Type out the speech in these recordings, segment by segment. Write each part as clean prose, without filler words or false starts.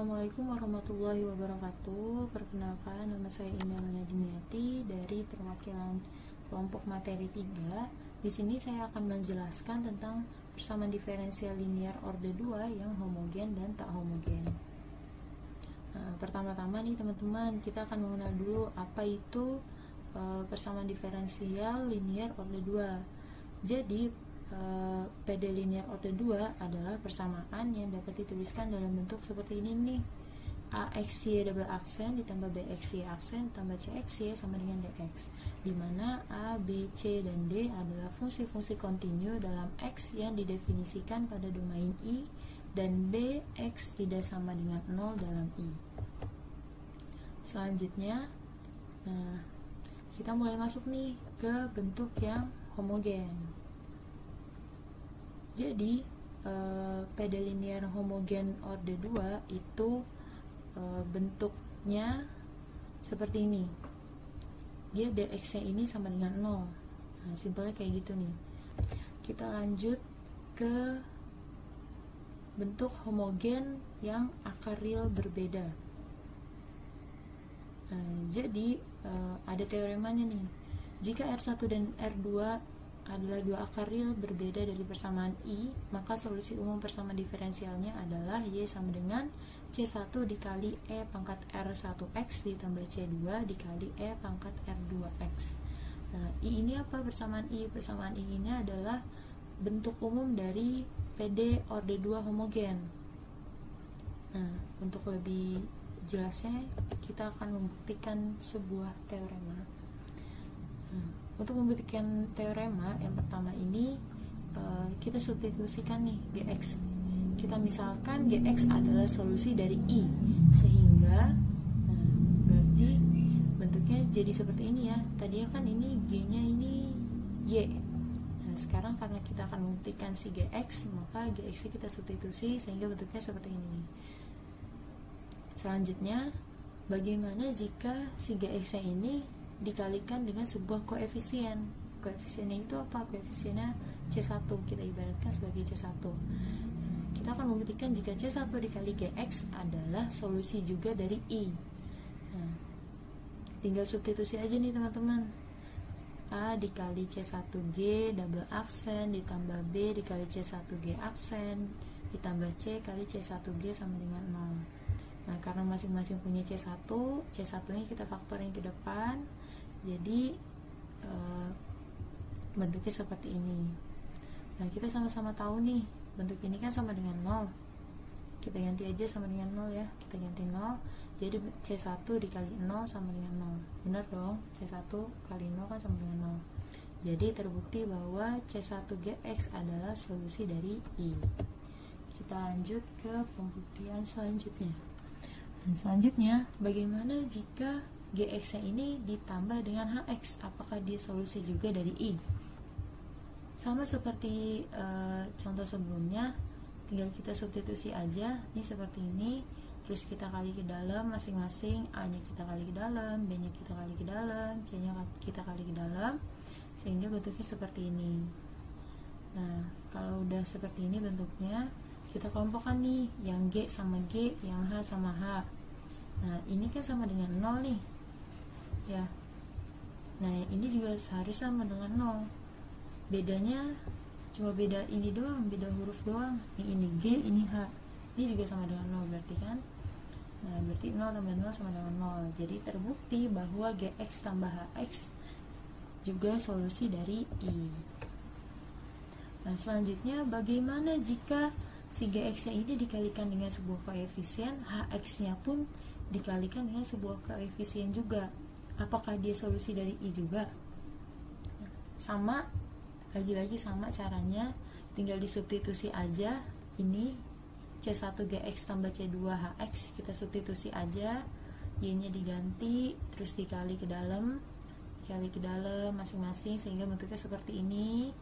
Assalamualaikum warahmatullahi wabarakatuh. Perkenalkan, nama saya Indah Manadiniati dari perwakilan kelompok materi 3. Di sini saya akan menjelaskan tentang persamaan diferensial linear orde 2 yang homogen dan tak homogen. Pertama-tama nih teman-teman, kita akan mengenal dulu apa itu persamaan diferensial linear orde 2. Jadi PD linear orde 2 adalah persamaan yang dapat dituliskan dalam bentuk seperti ini nih. AXY double aksen ditambah BXY aksen tambah CXY sama dengan DX, di mana A, B, C, dan D adalah fungsi-fungsi kontinu dalam X yang didefinisikan pada domain I, dan B, X tidak sama dengan 0 dalam I. Selanjutnya, kita mulai masuk nih ke bentuk yang homogen. Jadi PD linear homogen orde 2 itu bentuknya seperti ini. Dia dx-nya ini sama dengan 0. Nah, simpelnya kayak gitu nih. Kita lanjut ke bentuk homogen yang akar real berbeda. Jadi ada teoremanya nih. Jika R1 dan R2 adalah dua akar real berbeda dari persamaan I, maka solusi umum persamaan diferensialnya adalah Y sama dengan C1 dikali E pangkat R1X ditambah C2 dikali E pangkat R2X. Nah, I ini apa persamaan I? Persamaan I ini adalah bentuk umum dari PD orde 2 homogen. Nah, untuk lebih jelasnya kita akan membuktikan sebuah teorema. Untuk membuktikan teorema yang pertama ini, kita substitusikan nih Gx. Kita misalkan Gx adalah solusi dari I, sehingga berarti bentuknya jadi seperti ini ya. Tadinya kan ini G-nya ini Y. Nah, sekarang karena kita akan membuktikan si Gx, maka Gx-nya kita substitusi sehingga bentuknya seperti ini. Selanjutnya, bagaimana jika si Gx-nya ini dikalikan dengan sebuah koefisien. Koefisiennya itu apa? Koefisiennya C1, kita ibaratkan sebagai C1. Kita akan membuktikan jika C1 dikali Gx adalah solusi juga dari I. Tinggal substitusi aja nih teman-teman. A dikali C1G double aksen ditambah B dikali C1G aksen ditambah C kali C1G sama dengan 0. Nah, karena masing-masing punya C1, C1-nya kita faktorin ke depan. Jadi bentuknya seperti ini. Nah, kita sama-sama tahu nih, bentuk ini kan sama dengan 0. Kita ganti aja sama dengan 0 ya. Kita ganti 0. Jadi C1 dikali 0 sama dengan 0. Benar dong? C1 kali 0 kan sama dengan 0. Jadi terbukti bahwa C1Gx adalah solusi dari I. Kita lanjut ke pembuktian selanjutnya. Dan selanjutnya, bagaimana jika Gx ini ditambah dengan Hx, apakah dia solusi juga dari I? Sama seperti contoh sebelumnya, tinggal kita substitusi aja. Ini seperti ini, terus kita kali ke dalam masing-masing. A nya kita kali ke dalam, B nya kita kali ke dalam, C nya kita kali ke dalam, sehingga bentuknya seperti ini. Nah, kalau udah seperti ini bentuknya, kita kelompokkan nih, yang G sama G, yang H sama H. Nah, ini kan sama dengan 0 nih ya. Nah, ini juga seharusnya sama dengan 0. Bedanya cuma beda ini doang, beda huruf doang. Yang ini G, ini H. Ini juga sama dengan 0 berarti kan. Nah, berarti 0 tambah 0 sama dengan 0. Jadi terbukti bahwa Gx tambah Hx juga solusi dari I. Nah, selanjutnya bagaimana jika si Gx-nya ini dikalikan dengan sebuah koefisien, Hx-nya pun dikalikan dengan sebuah koefisien juga? Apakah dia solusi dari I juga? Sama, lagi-lagi sama caranya, tinggal disubstitusi aja. Ini C1Gx tambah C2Hx, kita substitusi aja, Y-nya diganti, terus dikali ke dalam masing-masing, sehingga bentuknya seperti ini.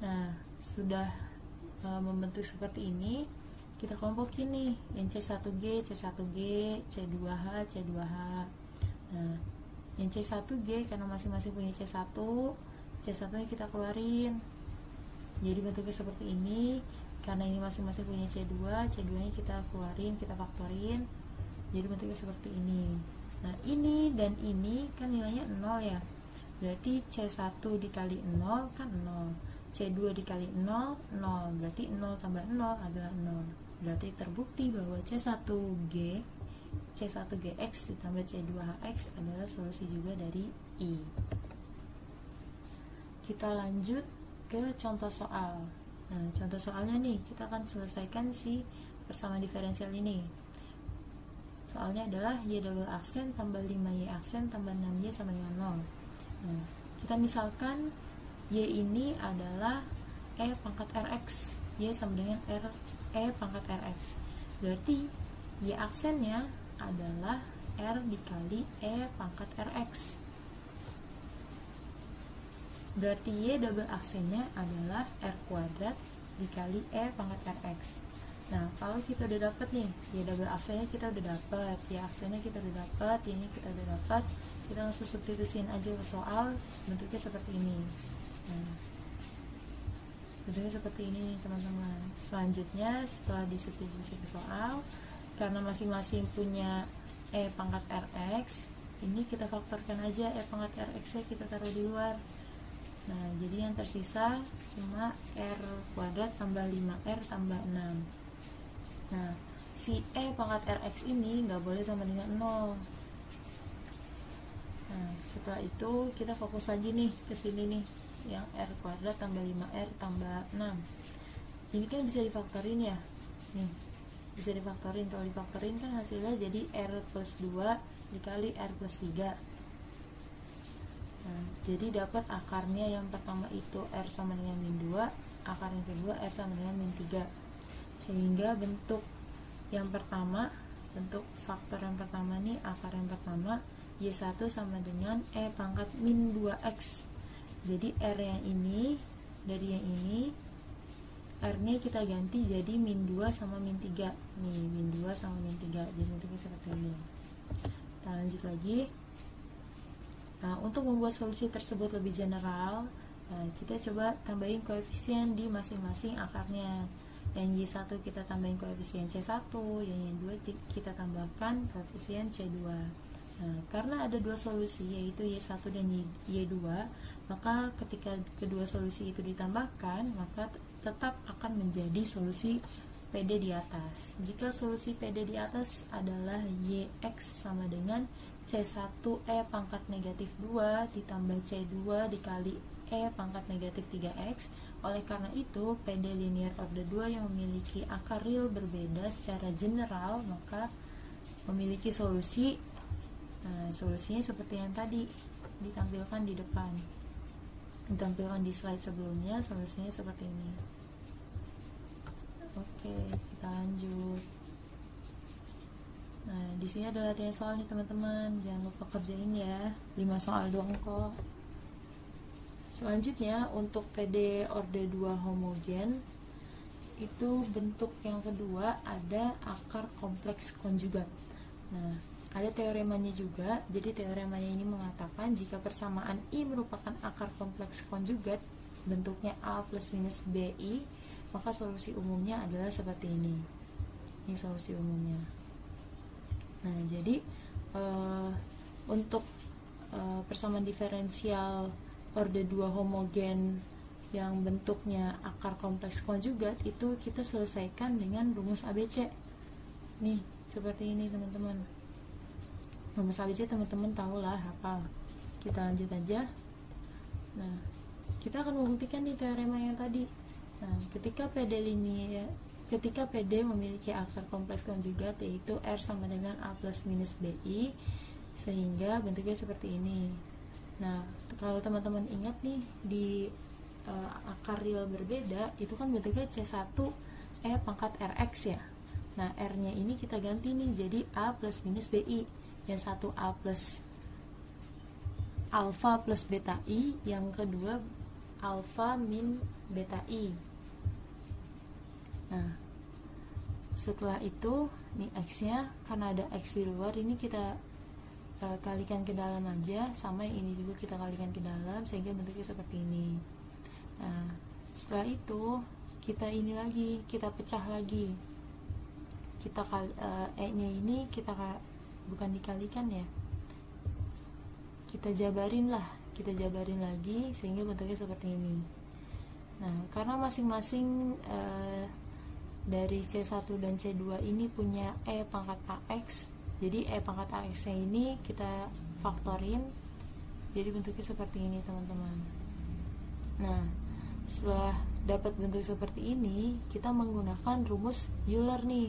Nah, sudah membentuk seperti ini, kita kelompokin nih, yang C1G, C1G, C2H, C2H. Nah, yang C1G karena masing-masing punya C1, C1 nya kita keluarin. Jadi bentuknya seperti ini. karena ini masing-masing punya C2 nya kita keluarin, kita faktorin, jadi bentuknya seperti ini. Nah ini dan ini kan nilainya 0 ya, berarti C1 dikali 0 kan 0, C2 dikali 0, 0, berarti 0 tambah 0 adalah 0. Berarti terbukti bahwa C1GX ditambah C2HX adalah solusi juga dari I. Kita lanjut ke contoh soal. Nah, contoh soalnya nih, kita akan selesaikan si persamaan diferensial ini. Soalnya adalah Y double aksen tambah 5Y aksen tambah 6Y sama dengan 0. Nah, kita misalkan Y ini adalah E pangkat Rx, Y sama dengan E pangkat Rx. Berarti Y aksennya adalah R dikali E pangkat Rx. Berarti Y double aksennya adalah R kuadrat dikali E pangkat Rx. Nah, kalau kita udah dapat nih, Y double aksennya kita udah dapat, Y aksennya kita udah dapat, ini kita udah dapat, kita langsung substitusiin aja ke soal, bentuknya seperti ini. Nah, bentuknya seperti ini teman-teman. Selanjutnya setelah disubstitusi ke soal, karena masing-masing punya E pangkat Rx, ini kita faktorkan aja E pangkat Rx nya kita taruh di luar. Nah, jadi yang tersisa cuma R kuadrat tambah 5R tambah 6. Nah, si E pangkat Rx ini nggak boleh sama dengan 0. Nah, setelah itu kita fokus lagi nih ke sini nih, yang R kuadrat tambah 5R tambah 6. Ini kan bisa difaktorin ya. Nih, bisa difaktorin. Kalau difaktorin kan hasilnya jadi R plus 2 dikali R plus 3. Nah, jadi dapat akarnya yang pertama itu R sama dengan min 2, akar yang kedua R sama dengan min 3. Sehingga bentuk yang pertama, bentuk faktor yang pertama nih, akar yang pertama Y1 sama dengan E pangkat min 2X. Jadi R yang ini, dari yang ini R nya kita ganti jadi min 2 sama min 3. Nih, min 2 sama min 3. Jadi bentuknya seperti ini. Kita lanjut lagi. Nah, untuk membuat solusi tersebut lebih general, nah, kita coba tambahin koefisien di masing-masing akarnya. Yang Y1 kita tambahin koefisien C1, yang Y2 kita tambahkan koefisien C2. Nah, karena ada dua solusi yaitu Y1 dan Y2, maka ketika kedua solusi itu ditambahkan, maka tetap akan menjadi solusi PD di atas. Jika solusi PD di atas adalah YX sama dengan C1E pangkat negatif 2 ditambah C2 dikali E pangkat negatif 3X. Oleh karena itu, PD linear order 2 yang memiliki akar real berbeda secara general, maka memiliki solusi. Nah, solusinya seperti yang tadi ditampilkan di depan. Ditampilkan di slide sebelumnya, solusinya seperti ini. Oke, kita lanjut. Nah, di sini ada latihan soal nih teman-teman, jangan lupa kerjain ya. 5 soal doang kok. Selanjutnya untuk PD order 2 homogen, itu bentuk yang kedua ada akar kompleks konjugat. Nah, ada teoremanya juga. Jadi teoremanya ini mengatakan jika persamaan I merupakan akar kompleks konjugat bentuknya A plus minus BI, maka solusi umumnya adalah seperti ini. Ini solusi umumnya. Nah, jadi untuk persamaan diferensial order 2 homogen yang bentuknya akar kompleks konjugat itu kita selesaikan dengan rumus ABC. Nih, seperti ini teman-teman. Rumus ABC teman-teman tahu lah, hafal. Kita lanjut aja. Nah, kita akan membuktikan nih teorema yang tadi. Nah, ketika PD memiliki akar kompleks konjugat yaitu R sama dengan A plus minus BI, sehingga bentuknya seperti ini. Nah, kalau teman-teman ingat nih di akar real berbeda itu kan bentuknya C1 E pangkat Rx ya. Nah, R nya ini kita ganti nih jadi A plus minus BI. Yang satu A plus alpha plus beta I, yang kedua alpha min beta I. Nah, setelah itu nih X nya, karena ada X di luar, ini kita kalikan ke dalam aja, sama yang ini juga kita kalikan ke dalam sehingga bentuknya seperti ini. Nah, setelah itu kita ini lagi, kita pecah lagi, kita E nya ini kita bukan dikalikan ya, kita jabarin lagi sehingga bentuknya seperti ini. Nah, karena masing-masing dari C1 dan C2 ini punya E pangkat AX, jadi E pangkat AX nya ini kita faktorin, jadi bentuknya seperti ini teman-teman. Nah, setelah dapat bentuk seperti ini, kita menggunakan rumus Euler nih.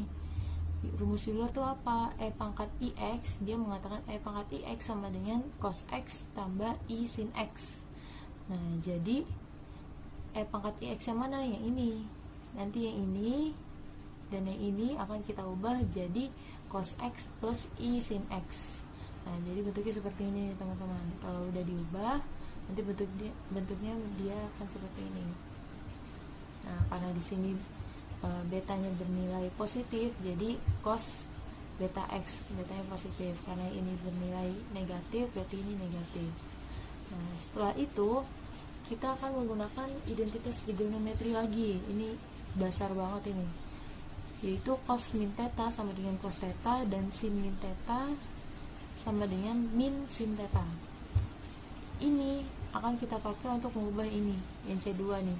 Rumus Euler itu apa? E pangkat IX, dia mengatakan E pangkat IX sama dengan cos X tambah I sin X. Nah, jadi E pangkat IX yang mana? Yang ini. Nanti yang ini dan yang ini akan kita ubah jadi cos X plus I sin X. Nah, jadi bentuknya seperti ini teman-teman. Kalau udah diubah, nanti bentuknya dia akan seperti ini. Nah, karena di sini betanya bernilai positif, jadi cos beta X, betanya positif. Karena ini bernilai negatif, berarti ini negatif. Nah, setelah itu kita akan menggunakan identitas trigonometri lagi. Ini dasar banget ini, yaitu cos min theta sama dengan cos theta dan sin min theta sama dengan min sin theta. Ini akan kita pakai untuk mengubah ini, yang C2 nih.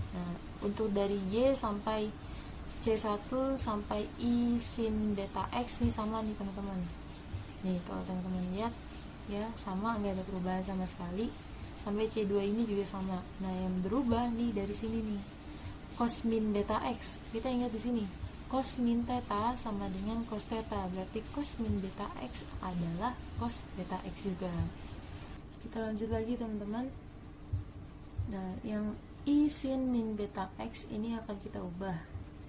Nah, untuk dari Y sampai C1 sampai I sin beta X nih sama nih teman-teman. Nih kalau teman-teman lihat ya, sama, nggak ada perubahan sama sekali. Sampai C2 ini juga sama. Nah, yang berubah nih dari sini nih, cos min beta X. Kita ingat di sini, cos min theta sama dengan cos theta, berarti cos min beta X adalah cos beta X juga. Kita lanjut lagi teman-teman. Nah, yang I sin min beta X ini akan kita ubah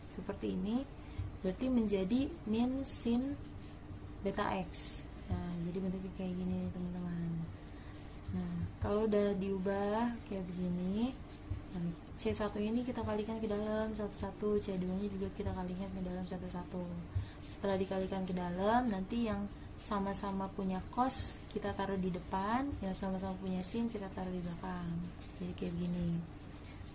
seperti ini, berarti menjadi min sin beta X. Nah, jadi bentuknya kayak gini teman-teman. Nah, kalau udah diubah kayak begini, nah, C1 ini kita kalikan ke dalam satu-satu, C2 nya juga kita kalikan ke dalam satu-satu. Setelah dikalikan ke dalam, nanti yang sama-sama punya cos kita taruh di depan, yang sama-sama punya sin kita taruh di belakang. Jadi kayak begini.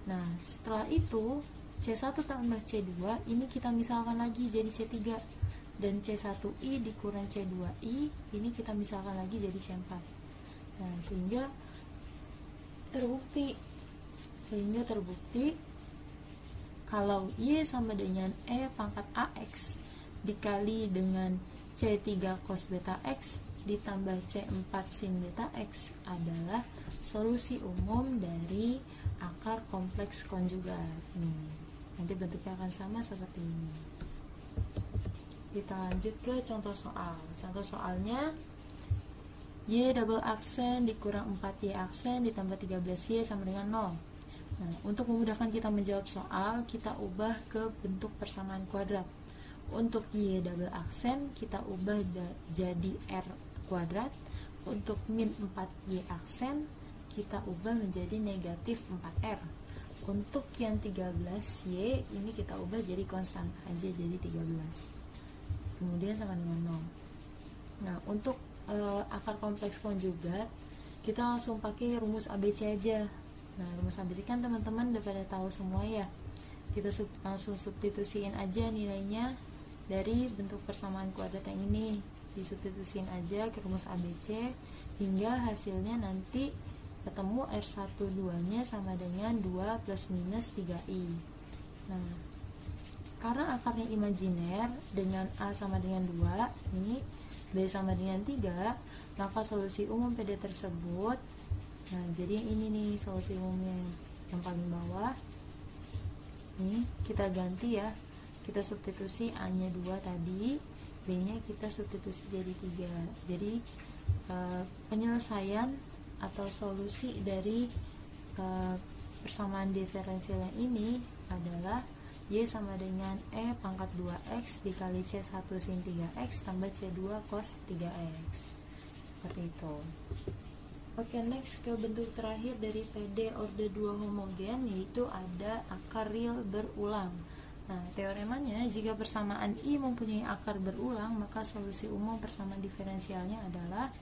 Nah, setelah itu C1 tambah C2 ini kita misalkan lagi jadi C3, dan C1I dikurang C2I ini kita misalkan lagi jadi C4. Nah, sehingga terbukti kalau Y sama dengan E pangkat AX dikali dengan C3 cos beta X ditambah C4 sin beta X adalah solusi umum dari akar kompleks konjugat. Nih, nanti bentuknya akan sama seperti ini. Kita lanjut ke contoh soal. Contoh soalnya, Y double aksen dikurang 4Y aksen ditambah 13Y sama dengan 0. Nah, untuk memudahkan kita menjawab soal, kita ubah ke bentuk persamaan kuadrat. Untuk Y double aksen kita ubah jadi R kuadrat. Untuk min 4Y aksen kita ubah menjadi negatif 4R. Untuk yang 13Y ini kita ubah jadi konstan aja, jadi 13. Kemudian sama dengan 0. Nah, untuk akar kompleks konjugat kita langsung pakai rumus ABC aja. Nah, rumus ABC kan teman-teman udah pada tahu semua ya. Kita langsung substitusiin aja nilainya dari bentuk persamaan kuadrat yang ini, disubstitusiin aja ke rumus ABC hingga hasilnya nanti ketemu R12 nya sama dengan 2 plus minus 3I. Nah, karena akarnya imajiner dengan A sama dengan 2 nih, B sama dengan 3, maka solusi umum PD tersebut, nah jadi yang ini nih solusi umumnya yang paling bawah nih, kita ganti ya, kita substitusi A nya 2 tadi, B nya kita substitusi jadi 3. Jadi penyelesaian atau solusi dari persamaan diferensial yang ini adalah Y sama dengan E pangkat 2X dikali C1 sin 3X tambah C2 cos 3X. Seperti itu. Oke, next ke bentuk terakhir dari PD order 2 homogen, yaitu ada akar real berulang. Nah, teoremanya jika persamaan I mempunyai akar berulang, maka solusi umum persamaan diferensialnya adalah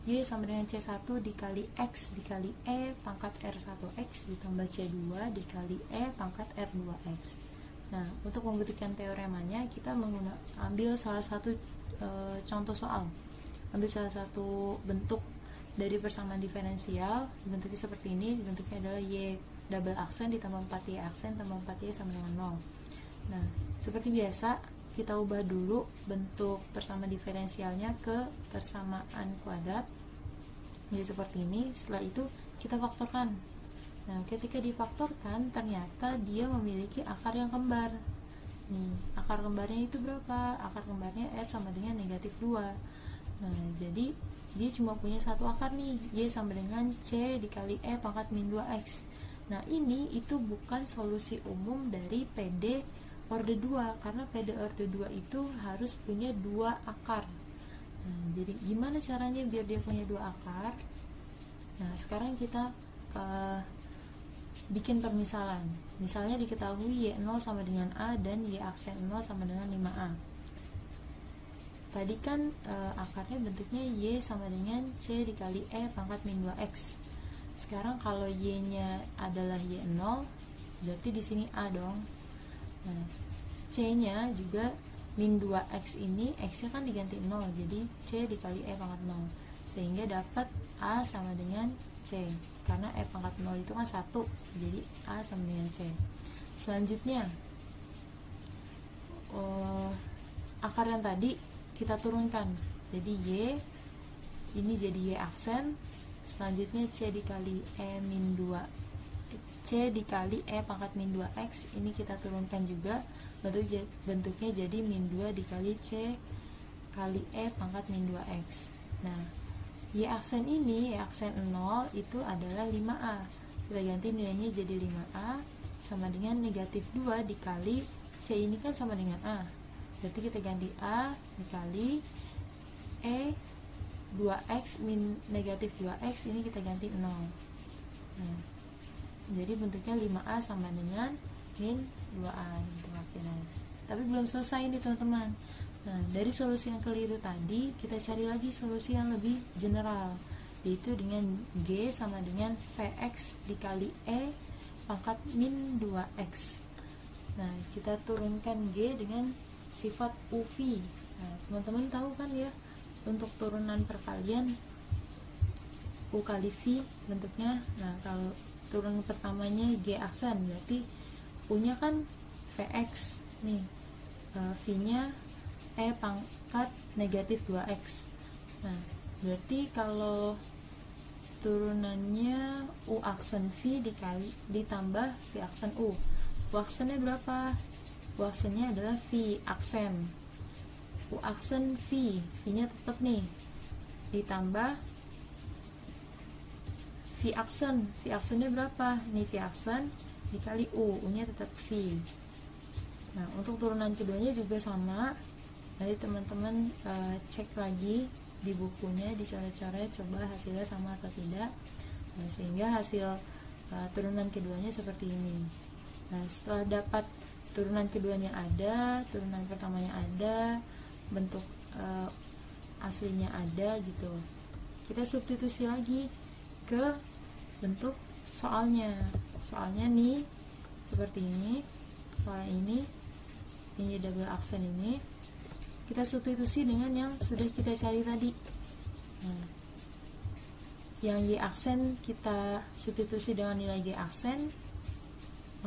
Y sama dengan C1 dikali X dikali E pangkat R1X ditambah C2 dikali E pangkat R2X. Nah, untuk membuktikan teoremanya kita ambil salah satu contoh soal. Ambil salah satu bentuk dari persamaan diferensial, bentuknya seperti ini, bentuknya adalah Y double aksen ditambah 4Y aksen tambah 4Y sama dengan 0. Nah, seperti biasa kita ubah dulu bentuk persamaan diferensialnya ke persamaan kuadrat jadi seperti ini. Setelah itu kita faktorkan. Nah, ketika difaktorkan ternyata dia memiliki akar yang kembar. Nih, akar kembarnya itu berapa? Akar kembarnya R sama dengan negatif 2. Nah, jadi dia cuma punya satu akar nih, Y sama dengan C dikali E pangkat min 2X. Nah, ini itu bukan solusi umum dari PD orde 2, karena PD orde 2 itu harus punya 2 akar. Nah, jadi gimana caranya biar dia punya 2 akar? Nah, sekarang kita bikin permisalan. Misalnya diketahui Y0 sama dengan A dan Y aksen 0 sama dengan 5A. Tadi kan akarnya bentuknya Y sama dengan C dikali E pangkat min 2X. Sekarang kalau Y-nya adalah Y0, berarti di sini A dong. Nah, C-nya juga min 2X ini, X-nya kan diganti 0, jadi C dikali E pangkat 0. Sehingga dapat A sama dengan C. Karena E pangkat 0 itu kan 1, jadi A sama dengan C. Selanjutnya, akar yang tadi kita turunkan. Jadi Y, ini jadi Y aksen. Selanjutnya C dikali E min 2 C dikali E pangkat min 2X ini kita turunkan juga, bentuknya jadi min 2 dikali C kali E pangkat min 2X. Nah, Y aksen ini, Y aksen 0 itu adalah 5A. Kita ganti nilainya jadi 5A sama dengan negatif 2 dikali C ini kan sama dengan A. Berarti kita ganti A dikali E 2X min negatif 2X ini kita ganti 0. Nah, jadi bentuknya 5A sama dengan min 2A gitu akhirnya. Tapi belum selesai ini teman-teman. Nah, dari solusi yang keliru tadi kita cari lagi solusi yang lebih general, yaitu dengan G sama dengan Vx dikali E pangkat min 2X. Nah, kita turunkan G dengan sifat UV. Nah, teman-teman tahu kan ya, untuk turunan perkalian U kali V bentuknya. Nah, kalau turunan pertamanya G aksen, berarti U-nya kan Vx nih, V-nya E pangkat negatif 2X. Nah, berarti kalau turunannya U aksen V dikali ditambah V aksen U. U aksennya berapa? U aksennya adalah V aksen. U aksen V, V-nya tetap nih, ditambah V aksen. V aksennya berapa? Nih V aksen dikali U, U-nya tetap V. Nah, untuk turunan keduanya juga sama. Nanti teman-teman cek lagi di bukunya, dicoret-coret, coba hasilnya sama atau tidak. Nah, sehingga hasil turunan keduanya seperti ini. Nah, setelah dapat turunan keduanya ada, turunan pertamanya ada, bentuk aslinya ada gitu, kita substitusi lagi ke bentuk soalnya. Soalnya nih seperti ini, soal ini double aksen ini kita substitusi dengan yang sudah kita cari tadi. Nah, yang Y aksen kita substitusi dengan nilai G aksen,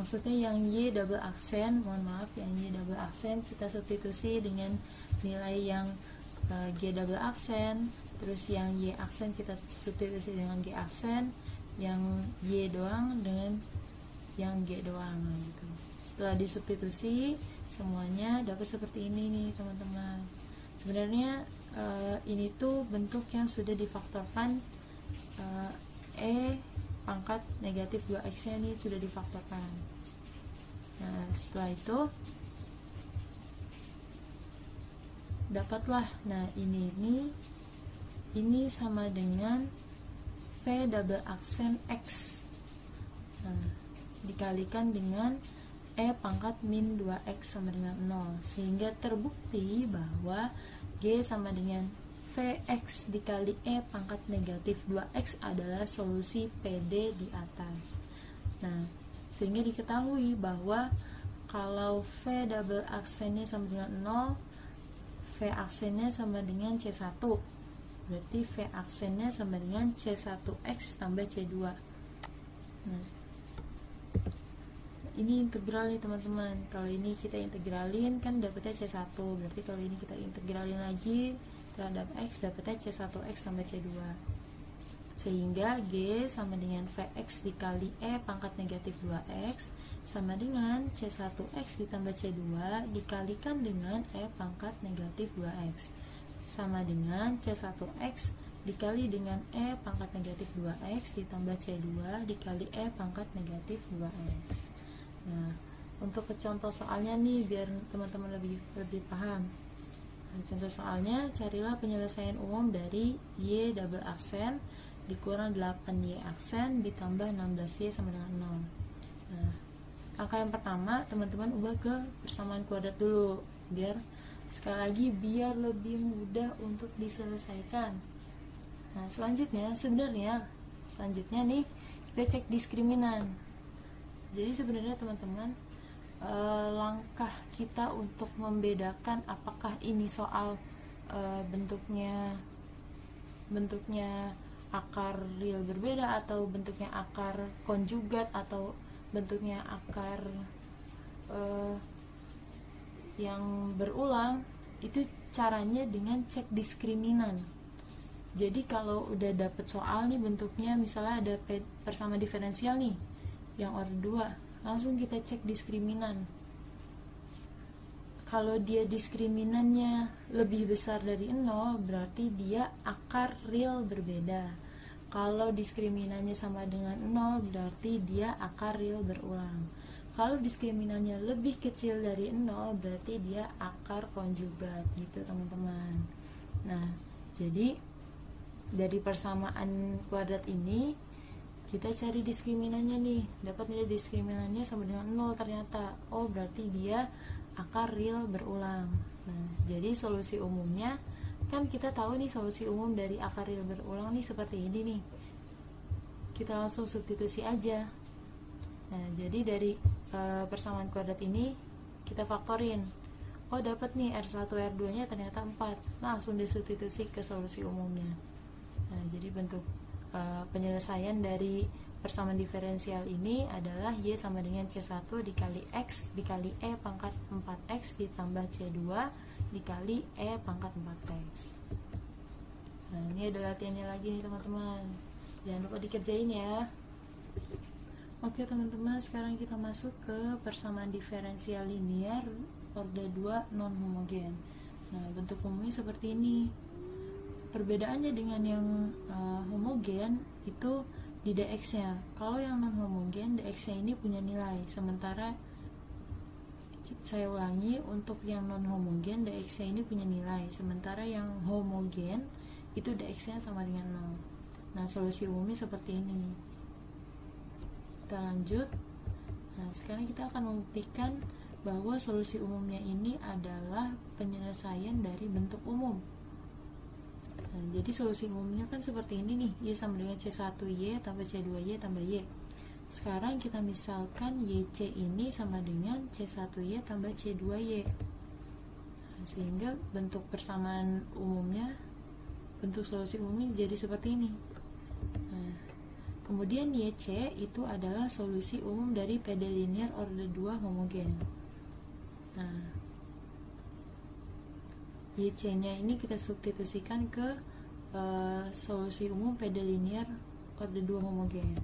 maksudnya yang Y double aksen, mohon maaf, yang Y double aksen kita substitusi dengan nilai yang G double aksen, terus yang Y aksen kita substitusi dengan G aksen, yang Y doang dengan yang G doang gitu. Setelah disubstitusi semuanya dapat seperti ini nih teman-teman. Sebenarnya ini tuh bentuk yang sudah difaktorkan, E pangkat negatif 2X nya ini sudah difaktorkan. Nah, setelah itu dapatlah, nah ini sama dengan V double aksen X, nah, dikalikan dengan E pangkat min 2X sama dengan 0, sehingga terbukti bahwa G sama dengan V Vx dikali E pangkat negatif 2x adalah solusi PD di atas. Nah, sehingga diketahui bahwa kalau V double aksennya sama dengan 0, V aksennya sama dengan C1, berarti V aksennya sama dengan C1x tambah C2. Nah, ini integral nih teman-teman. Kalau ini kita integralin kan dapetnya C1, berarti kalau ini kita integralin lagi terhadap X dapetnya C1x tambah C2, sehingga G sama dengan Vx dikali E pangkat negatif 2x sama dengan C1x ditambah C2 dikalikan dengan E pangkat negatif 2x sama dengan C1x dikali dengan E pangkat negatif 2x ditambah C2 dikali E pangkat negatif 2x. Nah, untuk ke contoh soalnya nih biar teman-teman lebih paham. Nah, contoh soalnya, carilah penyelesaian umum dari Y double aksen dikurang 8Y aksen ditambah 16Y sama dengan 0. Nah, angka yang pertama teman-teman ubah ke persamaan kuadrat dulu, biar sekali lagi biar lebih mudah untuk diselesaikan. Nah, selanjutnya nih kita cek diskriminan. Jadi sebenarnya teman-teman, langkah kita untuk membedakan apakah ini soal bentuknya akar real berbeda atau bentuknya akar konjugat atau bentuknya akar yang berulang, itu caranya dengan cek diskriminan. Jadi kalau udah dapet soal nih bentuknya misalnya ada persamaan diferensial nih yang order 2, langsung kita cek diskriminan. Kalau dia diskriminannya lebih besar dari 0, berarti dia akar real berbeda. Kalau diskriminannya sama dengan 0, berarti dia akar real berulang. Kalau diskriminannya lebih kecil dari 0, berarti dia akar konjugat, gitu teman-teman. Nah, jadi dari persamaan kuadrat ini kita cari diskriminannya nih, dapat nilai diskriminannya sama dengan 0 ternyata. Oh, berarti dia akar real berulang. Nah, jadi solusi umumnya kan kita tahu nih, solusi umum dari akar real berulang nih seperti ini nih. Kita langsung substitusi aja. Nah, jadi dari persamaan kuadrat ini kita faktorin. Oh, dapat nih R1 R2 nya ternyata 4. Langsung disubstitusi ke solusi umumnya. Nah, jadi bentuk penyelesaian dari persamaan diferensial ini adalah Y sama dengan C1 dikali X dikali E pangkat 4X ditambah C2 dikali E pangkat 4X. Nah, ini ada latihannya lagi nih teman-teman, jangan lupa dikerjain ya. Oke teman-teman, sekarang kita masuk ke persamaan diferensial linear order 2 non homogen. Nah, bentuk umumnya seperti ini. Perbedaannya dengan yang homogen itu di dx-nya. Kalau yang non homogen, dx-nya ini punya nilai, sementara saya ulangi, untuk yang non homogen dx-nya ini punya nilai, sementara yang homogen itu dx-nya sama dengan 0. Nah, solusi umumnya seperti ini. Kita lanjut. Nah, sekarang kita akan membuktikan bahwa solusi umumnya ini adalah penyelesaian dari bentuk umum. Nah, jadi solusi umumnya kan seperti ini nih, Y sama dengan C1Y tambah C2Y tambah Y. Sekarang kita misalkan YC ini sama dengan C1Y tambah C2Y. Nah, sehingga bentuk persamaan umumnya, bentuk solusi umumnya jadi seperti ini. Nah, kemudian YC itu adalah solusi umum dari PD linear order 2 homogen. Nah, YC-nya ini kita substitusikan ke solusi umum PD linear order 2 homogen.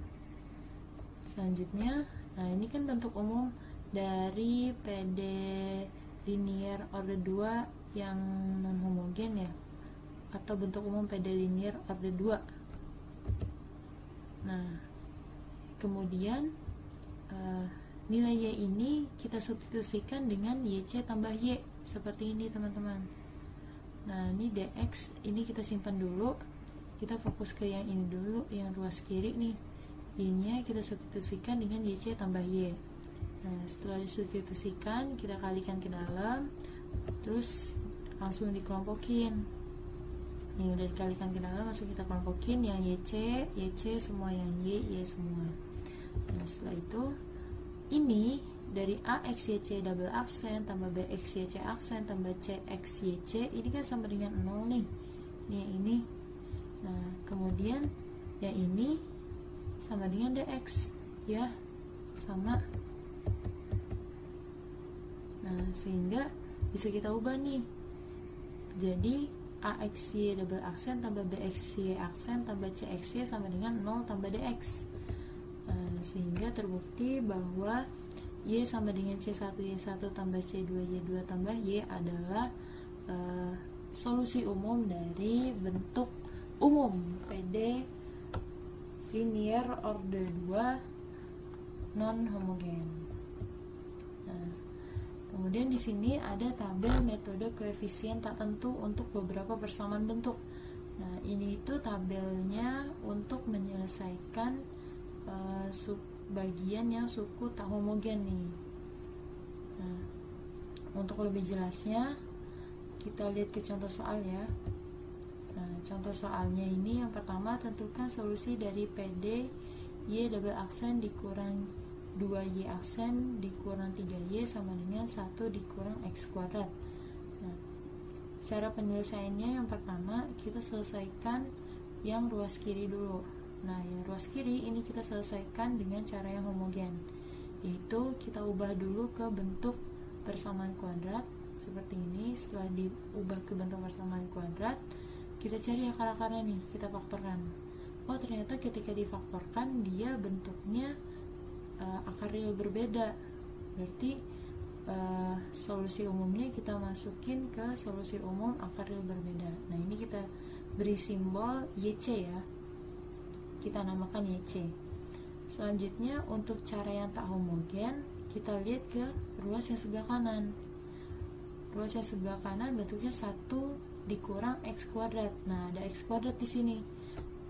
Selanjutnya, nah ini kan bentuk umum dari PD linear order 2 yang non homogen ya, atau bentuk umum PD linear order 2. Nah, kemudian nilai Y ini kita substitusikan dengan YC tambah Y seperti ini teman-teman. Nah, ini dx ini kita simpan dulu, kita fokus ke yang ini dulu, yang ruas kiri nih. Y-nya kita substitusikan dengan YC tambah Y. Nah, setelah disubstitusikan kita kalikan ke dalam, terus langsung dikelompokin. Ini udah dikalikan ke dalam, langsung kita kelompokin yang YC semua, yang Y semua. Nah, setelah itu ini dari AXYC double aksen tambah BXYC aksen tambah CXYC ini kan sama dengan 0 nih. Ini yang ini. Nah, kemudian yang ini sama dengan DX ya, sama. Nah, sehingga bisa kita ubah nih. Jadi AXY double aksen tambah BXY aksen tambah CXY sama dengan 0 tambah DX. Nah, sehingga terbukti bahwa Y sama dengan C1 Y1 tambah C2 Y2 tambah Y adalah solusi umum dari bentuk umum PD linear order 2 non homogen. Nah, kemudian di sini ada tabel metode koefisien tak tentu untuk beberapa persamaan bentuk. Nah, ini itu tabelnya untuk menyelesaikan bagian yang suku tak homogen nih. Nah, untuk lebih jelasnya kita lihat ke contoh soal ya. Nah, contoh soalnya ini yang pertama, tentukan solusi dari PD Y double aksen dikurang 2Y aksen dikurang 3Y sama dengan 1 dikurang X kuadrat. Nah, cara penyelesaiannya yang pertama kita selesaikan yang ruas kiri dulu. Nah, yang ruas kiri ini kita selesaikan dengan cara yang homogen, yaitu kita ubah dulu ke bentuk persamaan kuadrat seperti ini. Setelah diubah ke bentuk persamaan kuadrat, kita cari akar-akarnya nih, kita faktorkan. Oh, ternyata ketika difaktorkan dia bentuknya akar real berbeda. Berarti solusi umumnya kita masukin ke solusi umum akar real berbeda. Nah, ini kita beri simbol YC ya, kita namakan YC. Selanjutnya untuk cara yang tak homogen, kita lihat ke ruas yang sebelah kanan. Ruas yang sebelah kanan bentuknya 1 dikurang X kuadrat. Nah, ada X kuadrat di sini.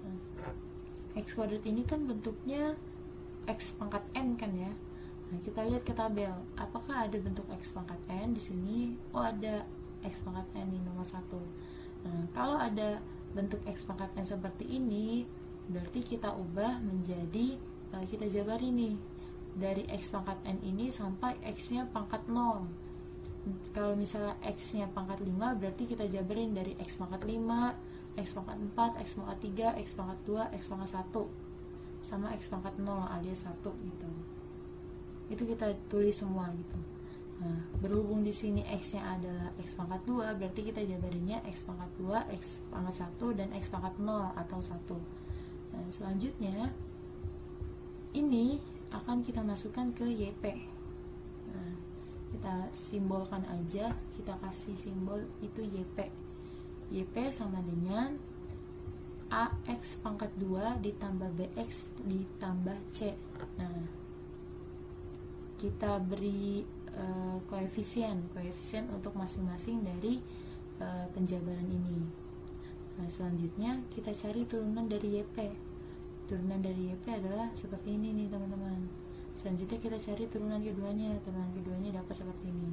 Nah, X kuadrat ini kan bentuknya X pangkat N kan ya. Nah, kita lihat ke tabel, apakah ada bentuk X pangkat N di sini? Oh, ada X pangkat N di nomor 1. Nah, kalau ada bentuk X pangkat N seperti ini, berarti kita ubah menjadi, kita jabari nih, dari X pangkat N ini sampai X nya pangkat 0. Kalau misalnya X nya pangkat 5, berarti kita jabarin dari X pangkat 5, X pangkat 4, X pangkat 3, X pangkat 2, X pangkat 1 sama X pangkat 0 alias 1 gitu. Itu kita tulis semua gitu. Nah, berhubung di sini X nya adalah X pangkat 2, berarti kita jabarinnya X pangkat 2, X pangkat 1 dan X pangkat 0 atau 1. Nah, selanjutnya ini akan kita masukkan ke YP. Nah, kita simbolkan aja, kita kasih simbol itu YP. YP sama dengan AX pangkat 2 ditambah BX ditambah C. Nah, kita beri koefisien untuk masing-masing dari penjabaran ini. Nah, selanjutnya kita cari turunan dari YP. Turunan dari YP adalah seperti ini nih teman-teman. Selanjutnya kita cari turunan keduanya. Turunan keduanya dapat seperti ini.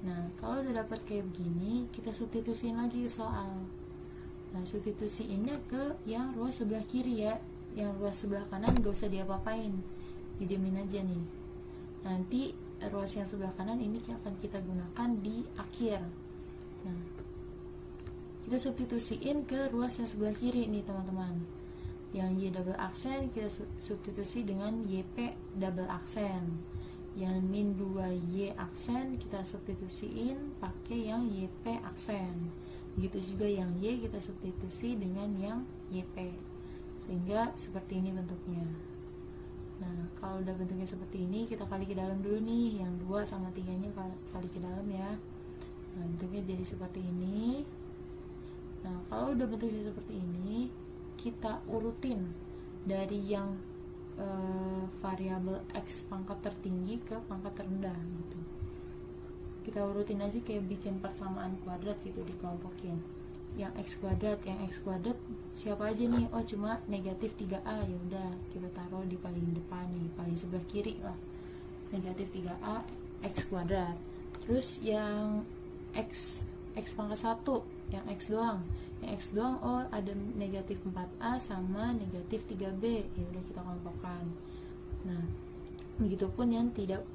Nah, kalau udah dapat kayak begini, kita substitusiin lagi ke soal. Nah, substitusiinnya ke yang ruas sebelah kiri ya. Yang ruas sebelah kanan gak usah diapa-apain, didiemin aja nih. Nanti ruas yang sebelah kanan ini akan kita gunakan di akhir. Nah, kita substitusiin ke ruas yang sebelah kiri nih teman-teman. Yang Y double aksen kita substitusi dengan YP double aksen. Yang min 2Y aksen kita substitusiin pakai yang YP aksen. Begitu juga yang Y kita substitusi dengan yang YP. Sehingga seperti ini bentuknya. Nah, kalau udah bentuknya seperti ini, kita kali ke dalam dulu nih. Yang 2 sama 3 nya kali ke dalam ya. Nah, bentuknya jadi seperti ini. Nah, kalau udah bentuknya seperti ini, kita urutin dari yang variabel X pangkat tertinggi ke pangkat terendah gitu. Kita urutin aja kayak bikin persamaan kuadrat gitu, dikelompokin. Yang X kuadrat siapa aja nih? Oh, cuma negatif 3A. Ya udah, kita taruh di paling depan nih, paling sebelah kiri lah. Negatif 3A X kuadrat. Terus yang X X pangkat 1, yang X doang. Yang X doang, oh ada negatif 4A sama negatif 3B, ya udah kita kelompokkan. Nah, begitupun yang tidak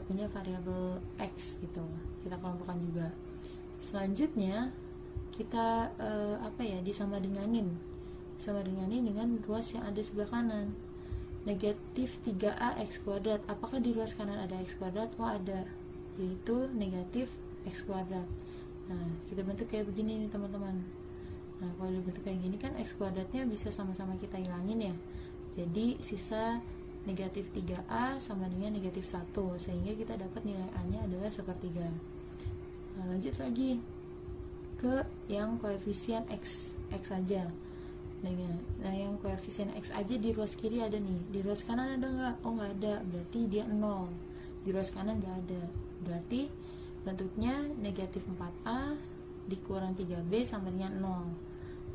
punya variabel X gitu, kita kelompokkan juga. Selanjutnya kita disama denganin dengan ruas yang ada sebelah kanan. Negatif 3A X kuadrat, apakah di ruas kanan ada X kuadrat? Oh ada, yaitu negatif X kuadrat. Nah, kita bentuk kayak begini nih teman-teman. Nah, kalau dibentuk kayak gini kan X kuadratnya bisa sama-sama kita hilangin ya. Jadi sisa negatif 3A sama dengan negatif 1, sehingga kita dapat nilai A nya adalah sepertiga. Nah, lanjut lagi ke yang koefisien X aja. Nah, yang koefisien X aja di ruas kiri ada nih. Di ruas kanan ada nggak? Oh nggak ada, berarti dia 0. Di ruas kanan nggak ada, berarti bentuknya negatif 4A dikurang 3B sama dengan 0.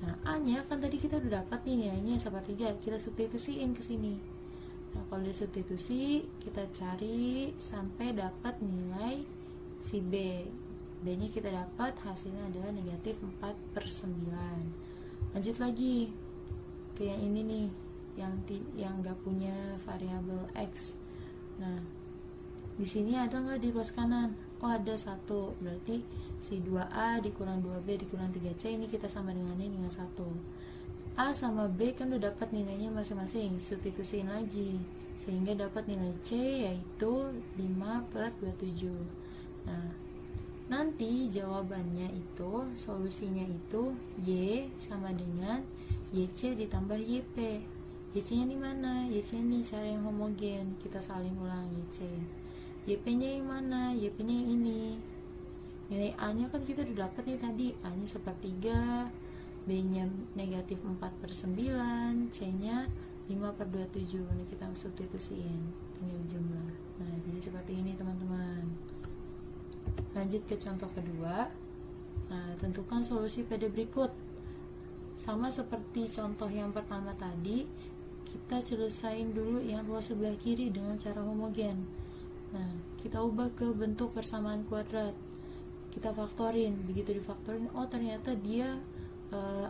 Nah, A nya kan tadi kita udah dapat nih nilainya sepertiga, kita substitusiin ke sini. Nah, kalau disubstitusi, kita cari sampai dapat nilai si B. B nya kita dapat, hasilnya adalah negatif 4/9. Lanjut lagi ke yang ini nih, yang nggak punya variabel X. Nah, di sini ada nggak di ruas kanan? Oh ada 1, berarti si 2A dikurang 2B dikurang 3C ini kita sama dengan 1. A sama B kan udah dapat nilainya masing-masing, substitusiin lagi sehingga dapat nilai C yaitu 5/27. Nah, nanti jawabannya itu, solusinya itu Y sama dengan YC ditambah YP. YC nya di mana? YC ini cara yang homogen, kita salin ulang YC. YP nya yang mana? YP nya yang ini. Nilai A nya kan kita udah dapat nih tadi, A nya sepertiga, B nya negatif 4/9, C nya 5/27. Ini kita substitusiin, tinggal jumlah. Nah, jadi seperti ini teman-teman. Lanjut ke contoh kedua. Nah, tentukan solusi pada berikut. Sama seperti contoh yang pertama tadi, kita selesain dulu yang ruas sebelah kiri dengan cara homogen. Nah, kita ubah ke bentuk persamaan kuadrat. Kita faktorin, begitu difaktorin, oh ternyata dia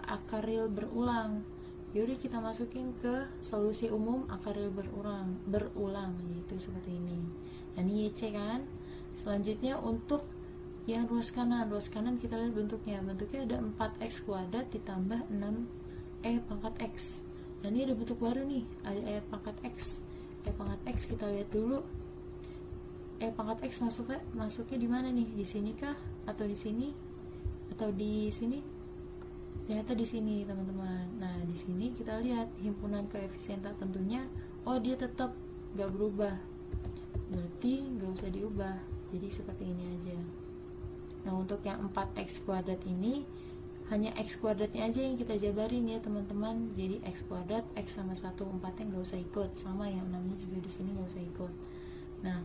akar real berulang. Yaudah kita masukin ke solusi umum akar real berulang, yaitu seperti ini. Nah, ini YC kan. Selanjutnya untuk yang ruas kanan kita lihat bentuknya ada 4x kuadrat ditambah 6e pangkat x. Dan ini ada bentuk baru nih, ada e pangkat x. E pangkat x kita lihat dulu. E pangkat x masuknya di mana nih? Di sini kah? Atau di sini? Atau di sini? Ternyata di sini teman-teman. Nah, di sini kita lihat himpunan koefisien tak tentunya, oh dia tetap gak berubah, berarti gak usah diubah, jadi seperti ini aja. Nah, untuk yang 4x kuadrat ini hanya x kuadratnya aja yang kita jabarin ya teman-teman. Jadi x kuadrat, x sama 1, 4 nya gak usah ikut, sama yang 6 nya juga di sini gak usah ikut. Nah,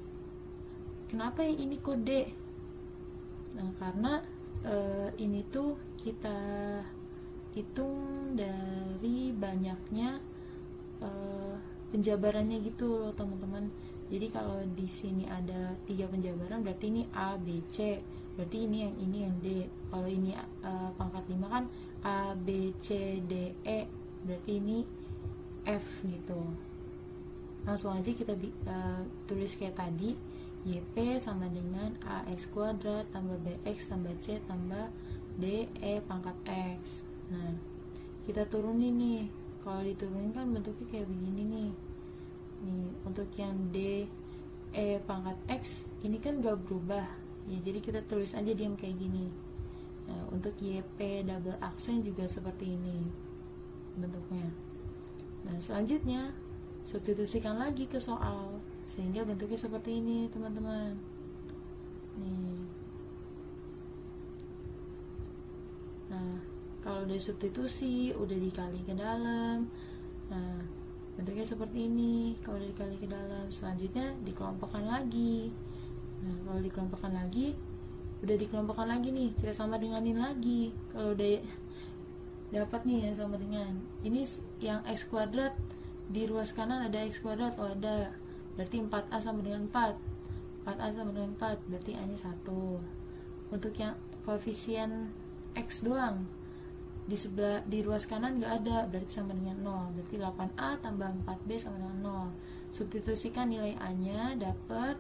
kenapa yang ini kode? Nah, karena ini tuh kita hitung dari banyaknya penjabarannya gitu loh teman-teman. Jadi kalau di sini ada 3 penjabaran, berarti ini A, B, C. Berarti ini yang D. Kalau ini pangkat 5 kan A, B, C, D, E. Berarti ini F gitu. Langsung aja kita tulis kayak tadi. YP sama dengan AX kuadrat tambah BX tambah C tambah DE pangkat X. Nah, kita turunin nih. Kalau diturunin kan bentuknya kayak begini nih. Nih, untuk yang DE pangkat X ini kan gak berubah. Ya, jadi kita tulis aja diam kayak gini. Nah, untuk YP double aksen juga seperti ini bentuknya. Nah, selanjutnya substitusikan lagi ke soal sehingga bentuknya seperti ini teman-teman. Nih. Nah, kalau udah substitusi, udah dikali ke dalam, nah bentuknya seperti ini. Kalau udah dikali ke dalam, selanjutnya dikelompokkan lagi. Nah, kalau dikelompokkan lagi, udah dikelompokkan lagi nih, kita sama denganin lagi. Kalau udah dapat nih yang sama dengan ini, yang x kuadrat di ruas kanan ada x kuadrat, oh ada, berarti 4A sama dengan 4, 4A sama dengan 4, berarti A nya 1. Untuk yang koefisien X doang, di ruas kanan nggak ada, berarti sama dengan 0. Berarti 8A tambah 4B sama dengan 0. Substitusikan nilai A nya, dapat,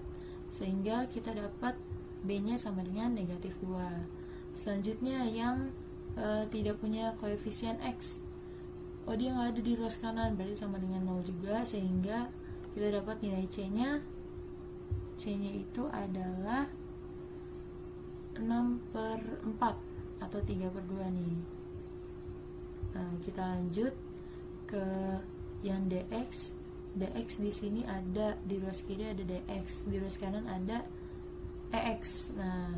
sehingga kita dapat B nya sama dengan negatif 2. Selanjutnya yang tidak punya koefisien X, dia nggak ada di ruas kanan, berarti sama dengan 0 juga, sehingga kita dapat nilai C nya itu adalah 6/4 atau 3/2 nih. Nah, kita lanjut ke yang dx. Dx di sini ada, di ruas kiri ada dx, di ruas kanan ada ex. Nah,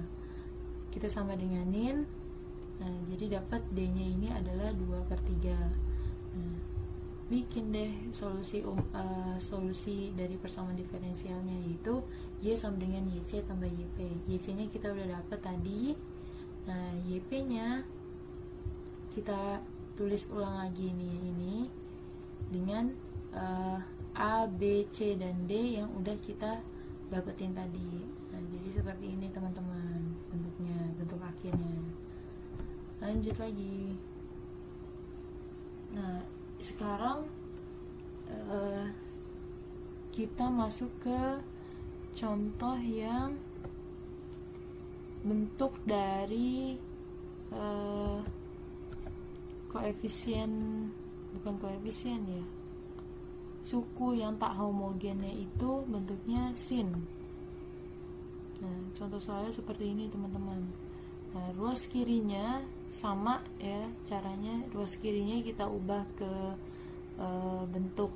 kita sama denganin. Nah, jadi dapat d nya ini adalah 2/3. Nah, bikin deh solusi dari persamaan diferensialnya, yaitu y sama dengan yc tambah yp. Yc nya kita udah dapat tadi. Nah, yp nya kita tulis ulang lagi nih, ini dengan A, B, C, dan D yang udah kita dapetin tadi. Nah, jadi seperti ini teman-teman bentuknya, bentuk akhirnya. Lanjut lagi. Nah, sekarang kita masuk ke contoh yang bentuk dari suku yang tak homogennya itu bentuknya sin. Nah, contoh soalnya seperti ini teman-teman. Nah, ruas kirinya sama ya caranya, ruas kirinya kita ubah ke bentuk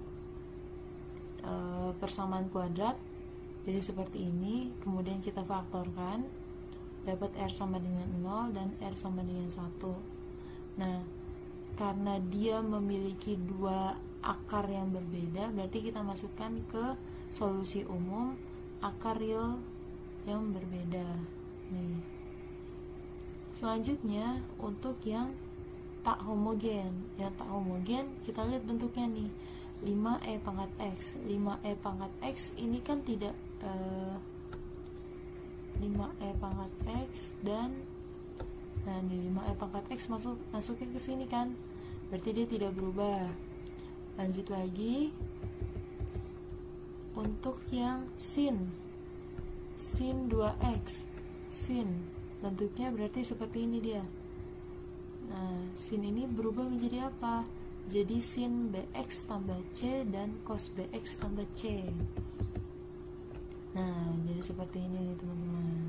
persamaan kuadrat, jadi seperti ini. Kemudian kita faktorkan, dapat R sama dengan 0 dan R sama dengan 1. Nah, karena dia memiliki dua akar yang berbeda, berarti kita masukkan ke solusi umum akar real yang berbeda nih. Selanjutnya untuk yang tak homogen. Yang tak homogen kita lihat bentuknya nih, 5e pangkat x. 5e pangkat x ini kan tidak 5e pangkat x dan nah ini 5e pangkat x masuknya ke sini kan, berarti dia tidak berubah. Lanjut lagi untuk yang sin 2x, sin bentuknya berarti seperti ini dia. Nah, sin ini berubah menjadi apa? Jadi sin bx tambah c dan cos bx tambah c. Nah, jadi seperti ini nih teman-teman.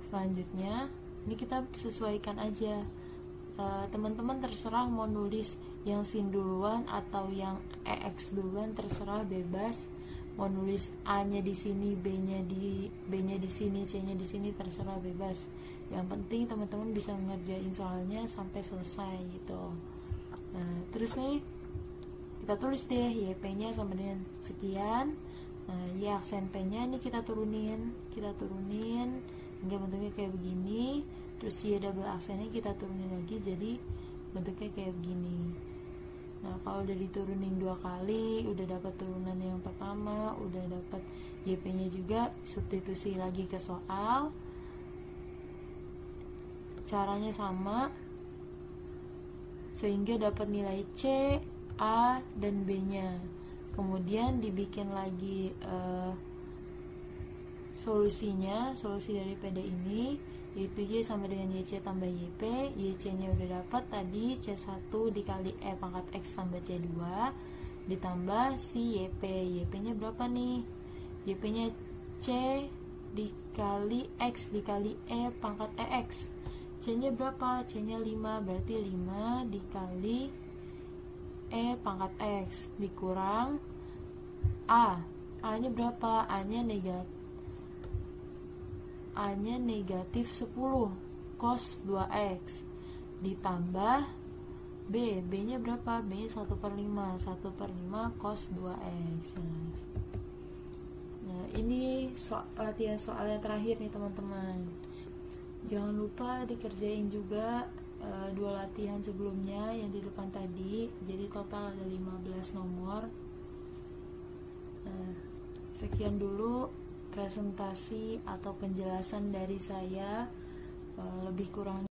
Selanjutnya ini kita sesuaikan aja. Teman-teman terserah mau nulis yang sin duluan atau yang ex duluan, terserah, bebas. Mau nulis a nya di sini, b nya di sini, c nya di sini, terserah, bebas. Yang penting teman-teman bisa ngerjain soalnya sampai selesai gitu. Nah, terus nih kita tulis deh yp nya sama dengan sekian. Nah, y aksen p nya ini kita turunin hingga bentuknya kayak begini. Terus y double aksennya kita turunin lagi, jadi bentuknya kayak begini. Nah, kalau udah diturunin 2 kali, udah dapat turunan yang pertama, udah dapat yp nya juga, substitusi lagi ke soal. Caranya sama, sehingga dapat nilai C, A, dan B nya. Kemudian dibikin lagi solusinya, solusi dari PD ini, yaitu Y sama dengan YC tambah YP. YC nya udah dapat tadi, C1 dikali E pangkat X tambah C2 ditambah si YP. YP nya berapa nih? YP nya C dikali X dikali E pangkat EX. C nya berapa? C nya 5, berarti 5 dikali E pangkat X dikurang A. A nya berapa? A nya negatif 10 cos 2x ditambah B. B nya berapa? B nya 1/5 cos 2x. Nah, ini latihan soalnya terakhir nih teman-teman. Jangan lupa dikerjain juga 2 latihan sebelumnya yang di depan tadi. Jadi total ada 15 nomor. Sekian dulu presentasi atau penjelasan dari saya. Lebih kurang